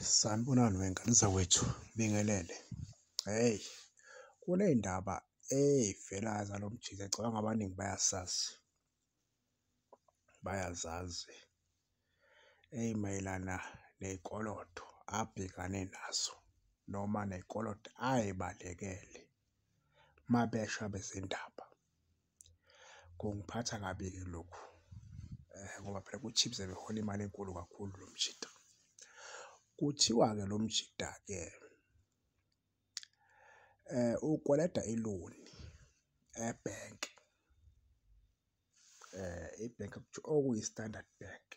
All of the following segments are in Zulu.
Sanibonani wengane zawethu, bingelele. Hey, kuney'ndaba ey'velayo zalo mjikelo, ngicabanga abaningi bayazazi ey'mayelana ney'koloto abhekane nazo noma ney'koloto ay'balekele mabesha bezindaba. Kungiphatha kabi-ke lokhu ngoba phela ku-Chips ebehola imali enkulu kakhulu lo mjida. Kuthiwa-ke lo mjida-ke ukweleta iloni ebhenki, ibhenki okuyi-Standard Bank.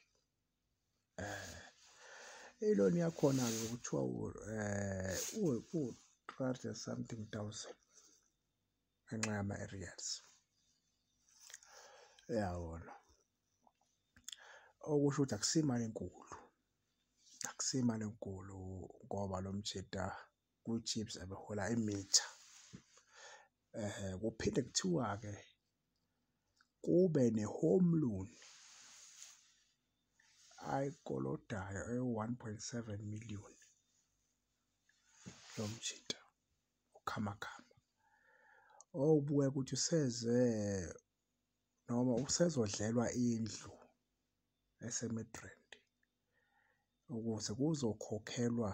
Iloni yakhona-ke kuthiwa u-300 something thousand ngenxa yama-arrears, uyabona. Okusho ukuthi akusiyo imali enkulu, akusiyo imali enkulu ngoba lo mjida ku-Chips ebehola imitha. Kuphinde kuthiwa-ke kube ne-home loan ayikolodayo ewu-1.7 million lo mjida uKhamakhama. Okubukeka ukuthi noma usezodlelwa indlu ese-Midrand ukuze kuzokhokhelwa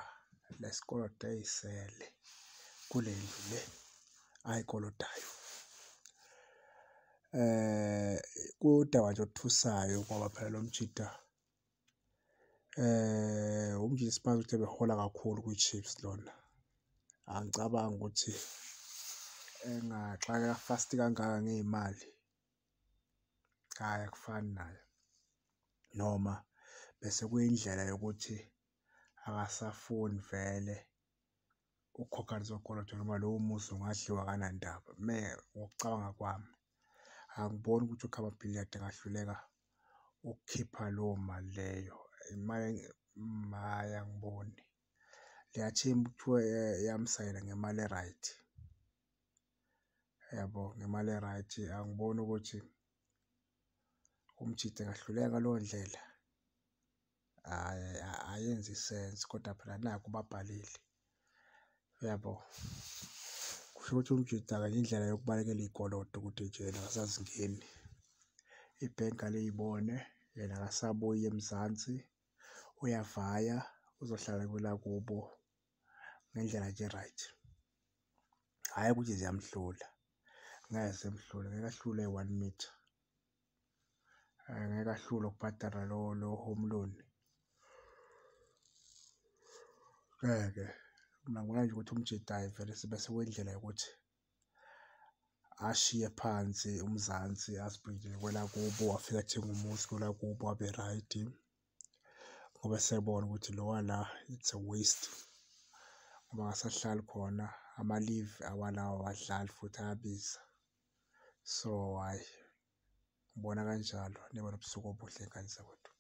lesikoloto ey'sele kule ndlu le ayikolodayo. Kudaba nje oluthusayo ngoba phela lo mjida umjida esimazi ukuthi ebehola kakhulu kwi-Chips lona. Angicabangi ukuthi engaxakeka fast kangaka ngey'mali, hhayi akufani naye, noma bese kuyindlela yokuthi akasafuni vele ukukhokha lezo y'koloto noma lowo muzi ungadliwa akanandaba. Ngokucabanga kwami angiboni ukuthi ukhababhiliyadi engahluleka ukukhipha leyo mali leyo. Imali hhayi angiboni. Liyathimba kuthiwe yamsayina ngemali e-right, yabo, ngemali e-right. Angiboni ukuthi umjida engahluleka ngaleyo ndlela, hhayi ayenzi sense kodwa phela nakhu babhalile, uyabo. Kusho ukuthi umjida-ke indlela yokubalekela iy'koloto ukuthi nje yena akasazingeni, ibhenki aliyibone, yena akasabuyi eMzansi, uyavaya uzohlala kwelakubo ngendlela nje e-right. Hhayi ukuthi ziyamhlula, ngeke zimhlule, ngeke ahlule 1 metre, ngeke ahlule ukubhadala lo home loan, ngeke. Mina ngibona nje ukuthi umjida hhayi vele sibe sekwendlela yokuthi ashiye phansi uMzansi azibhekele kwelakubo, afike athenge umuzi kwelakubo abe-right ngoba esebona ukuthi lowa la it's a waste ngoba akasahlali khona, ama-live awalawo awadlali futhi ayabiza. So hhayi, ngibona kanjalo. Nibe nobusuku obuhle y'ngane zawethu.